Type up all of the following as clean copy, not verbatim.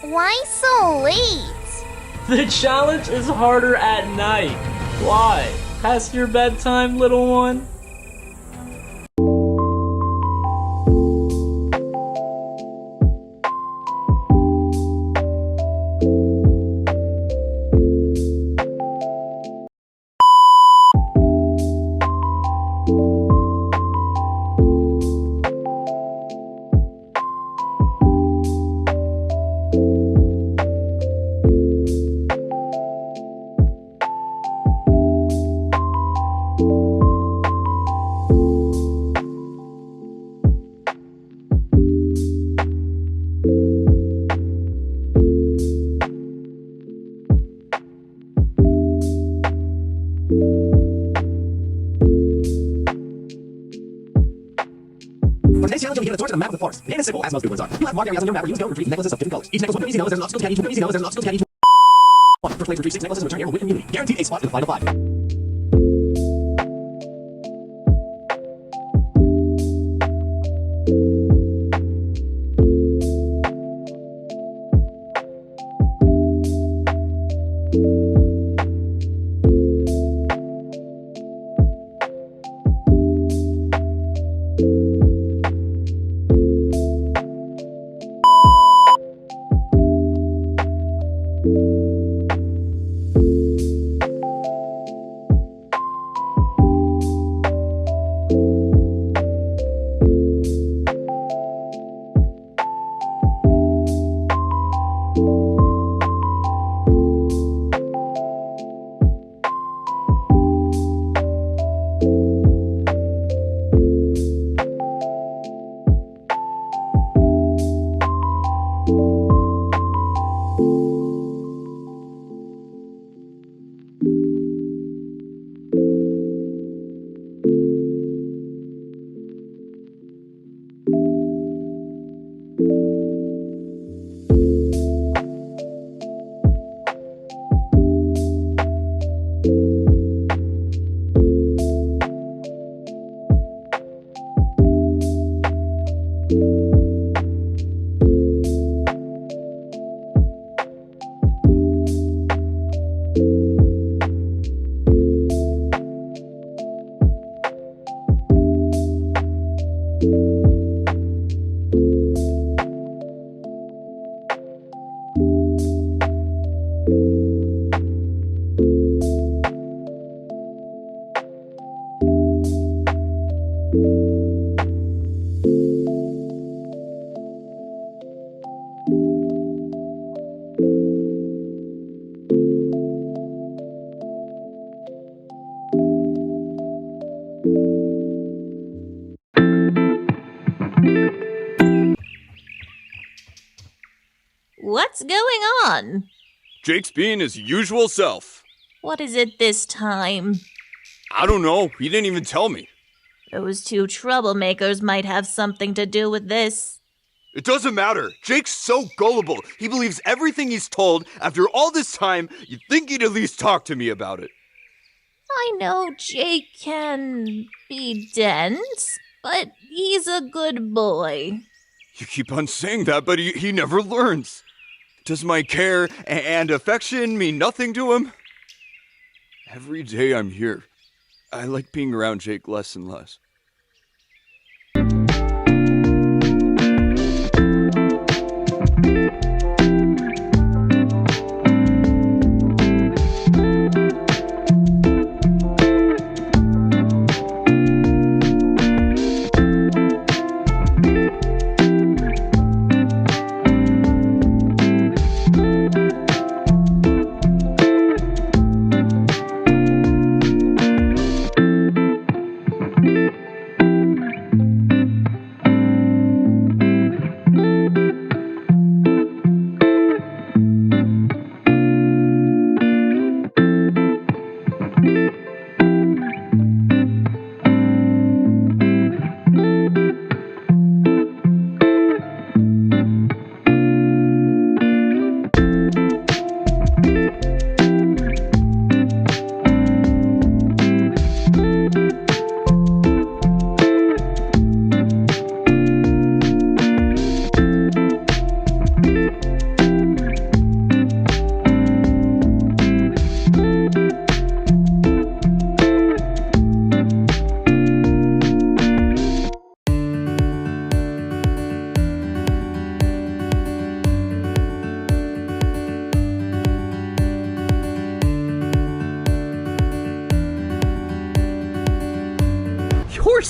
Why so late? The challenge is harder at night. Why? Past your bedtime, little one? For today's challenge, you'll be given a torch and a map of the forest. Plain and simple, as most good ones are. You'll have marked areas on your map where you must go and retrieve necklaces of different colors. Each necklace will easy knows there's an obstacle to catch, each easy knows there's an obstacle to catch. First place retrieve 6 necklaces and return here with immunity. Guaranteed a spot in the final 5. What's going on? Jake's being his usual self. What is it this time? I don't know. He didn't even tell me. Those two troublemakers might have something to do with this. It doesn't matter. Jake's so gullible. He believes everything he's told. After all this time, you'd think he'd at least talk to me about it. I know Jake can be dense, but he's a good boy. You keep on saying that, but he never learns. Does my care and affection mean nothing to him? Every day I'm here, I like being around Jake less and less.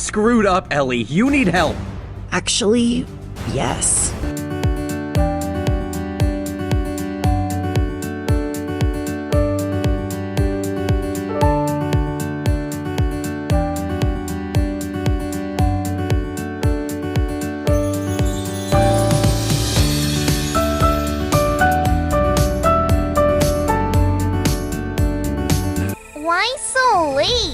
screwed up, Ellie. You need help. Actually, yes. Why so late?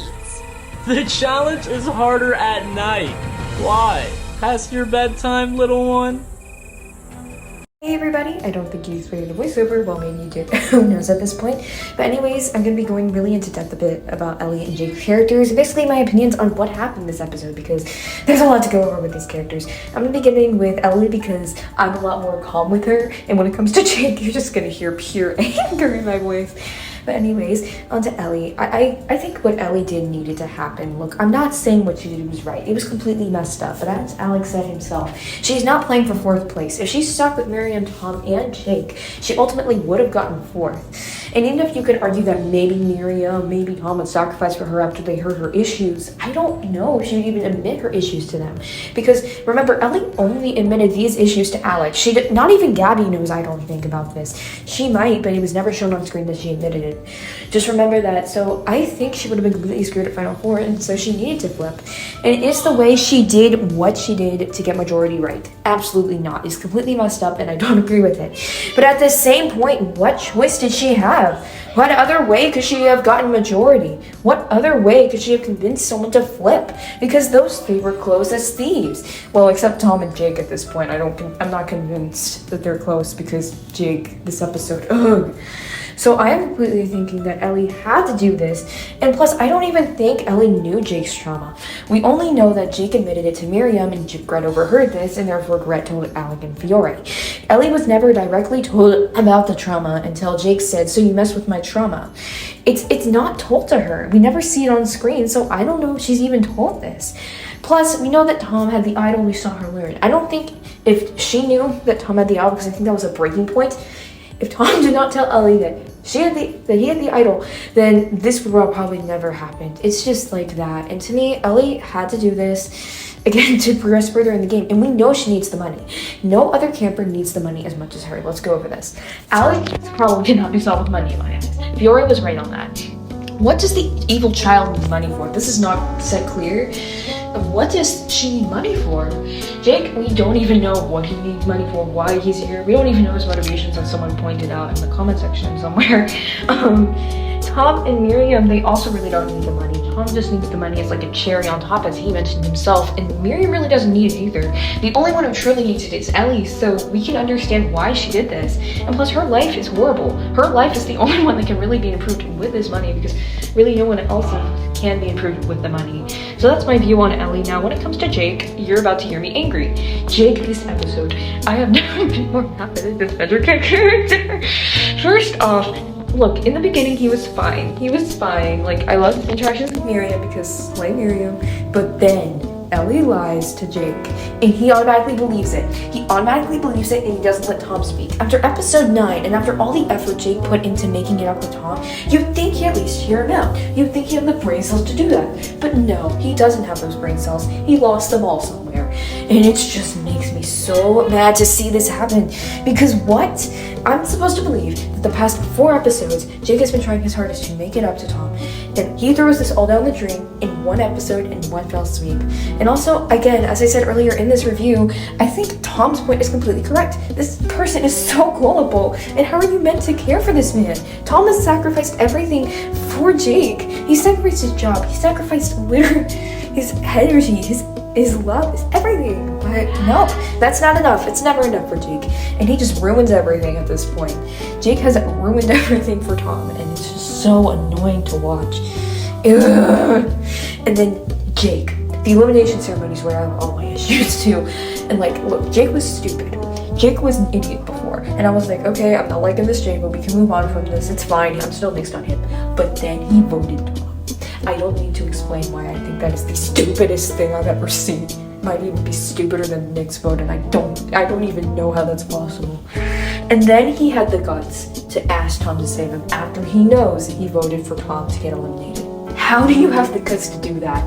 The challenge is harder at night. Why? Past your bedtime, little one? Hey everybody, I don't think you explained the voiceover, well maybe you did, who knows at this point. But anyways, I'm going to be going really into depth a bit about Ellie and Jake's characters, and basically my opinions on what happened this episode, because there's a lot to go over with these characters. I'm going to be beginning with Ellie because I'm a lot more calm with her, and when it comes to Jake, you're just going to hear pure anger in my voice. But anyways, on to Ellie. I think what Ellie did needed to happen. Look, I'm not saying what she did was right. It was completely messed up. But as Alec said himself, she's not playing for 4th place. If she stuck with Miriam, Tom, and Jake, she ultimately would have gotten 4th. And even if you could argue that maybe Miriam, maybe Tom would sacrifice for her after they heard her issues, I don't know if she would even admit her issues to them. Because remember, Ellie only admitted these issues to Alec. Not even Gabby knows, I don't think, about this. She might, but it was never shown on screen that she admitted it. Just remember that. So I think she would have been completely screwed at Final Four, and so she needed to flip. And it's the way she did what she did to get majority right. Absolutely not. It's completely messed up, and I don't agree with it. But at the same point, what choice did she have? What other way could she have gotten majority? What other way could she have convinced someone to flip? Because those 3 were close as thieves. Well, except Tom and Jake at this point. I'm not convinced that they're close because Jake, this episode, ugh. So I am completely thinking that Ellie had to do this, and plus I don't even think Ellie knew Jake's trauma. We only know that Jake admitted it to Miriam, and Gret overheard this, and therefore Gret told Alec and Fiore. Ellie was never directly told about the trauma until Jake said, "So you messed with my trauma." It's not told to her. We never see it on screen, so I don't know if she's even told this. Plus, we know that Tom had the idol, we saw her learn. I don't think if she knew that Tom had the idol, because I think that was a breaking point, if Tom did not tell Ellie that he had the idol, then this would probably never happened. It's just like that. And to me, Ellie had to do this, again, to progress further in the game. And we know she needs the money. No other camper needs the money as much as her. Let's go over this. Alec's problem cannot be solved with money in my eyes. Fiore was right on that. What does the evil child need money for? This is not set clear. What does she need money for? Jake, we don't even know what he needs money for, why he's here. We don't even know his motivations, as someone pointed out in the comment section somewhere. Tom and Miriam, they also really don't need the money. Tom just needs the money as like a cherry on top, as he mentioned himself, and Miriam really doesn't need it either. The only one who truly needs it is Ellie, so we can understand why she did this. And plus, her life is horrible. Her life is the only one that can really be improved with this money, because really no one else can be improved with the money. So that's my view on Ellie. Now, when it comes to Jake, you're about to hear me angry. Jake, this episode, I have never been more happy with this Disventure character. First off, look, in the beginning, he was fine. He was fine. Like, I love his interactions with Miriam because, like Miriam, but then Ellie lies to Jake, and he automatically believes it. He automatically believes it, and he doesn't let Tom speak. After episode 9, and after all the effort Jake put into making it up with Tom, you'd think he at least hear him out. You'd think he had the brain cells to do that. But no, he doesn't have those brain cells. He lost them all somewhere. And it just makes me so mad to see this happen. Because what? I'm supposed to believe that the past 4 episodes, Jake has been trying his hardest to make it up to Tom. And he throws this all down the drain in 1 episode in 1 fell sweep. And also, again, as I said earlier in this review, I think Tom's point is completely correct. This person is so gullible. And how are you meant to care for this man? Tom has sacrificed everything for Jake. He sacrificed his job. He sacrificed literally his energy, his love, his everything. But no, that's not enough. It's never enough for Jake. And he just ruins everything at this point. Jake has ruined everything for Tom, and it's just so annoying to watch. Ugh. And then Jake. The elimination ceremonies where I have all my issues too. And like, look, Jake was stupid. Jake was an idiot before. And I was like, okay, I'm not liking this Jake, but we can move on from this. It's fine. I'm still mixed on him. But then he voted Tom. I don't need to explain why I think that is the stupidest thing I've ever seen. Might even be stupider than Nick's vote, and I don't even know how that's possible. And then he had the guts to ask Tom to save him after he knows that he voted for Tom to get eliminated. How do you have the guts to do that?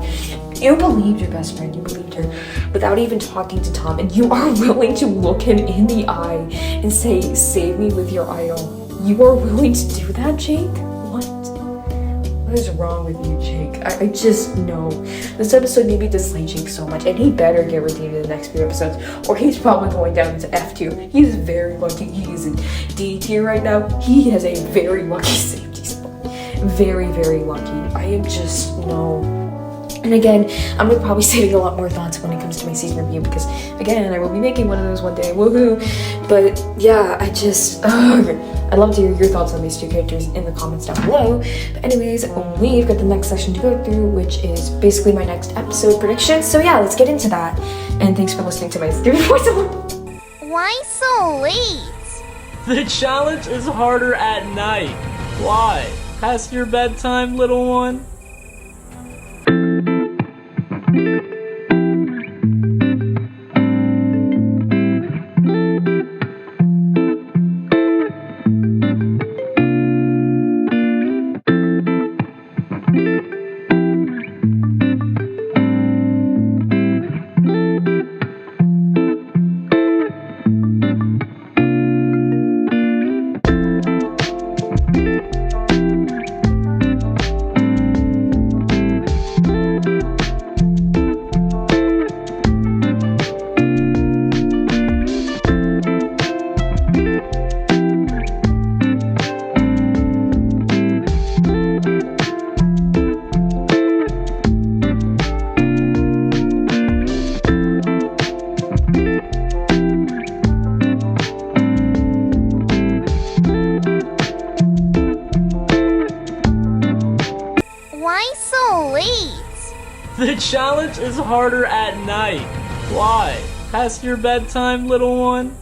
You believed your best friend, you believed her without even talking to Tom, and you are willing to look him in the eye and say, save me with your idol. You are willing to do that, Jake? What is wrong with you, Jake? I just know. This episode made me dislike Jake so much, and he better get redeemed in the next few episodes, or he's probably going down into F2. He is very lucky. He is in D tier right now. He has a very lucky safety spot. Very, very lucky. I am just, no. And again, I'm gonna probably saving a lot more thoughts when it comes to my season review because, again, I will be making one of those one day, woohoo! But yeah, I'd love to hear your thoughts on these two characters in the comments down below. But anyways, we've got the next section to go through, which is basically my next episode predictions. So yeah, let's get into that. And thanks for listening to my stupid voiceover. Why so late? The challenge is harder at night. Why? Past your bedtime, little one? Why so late? The challenge is harder at night. Why? Past your bedtime, little one?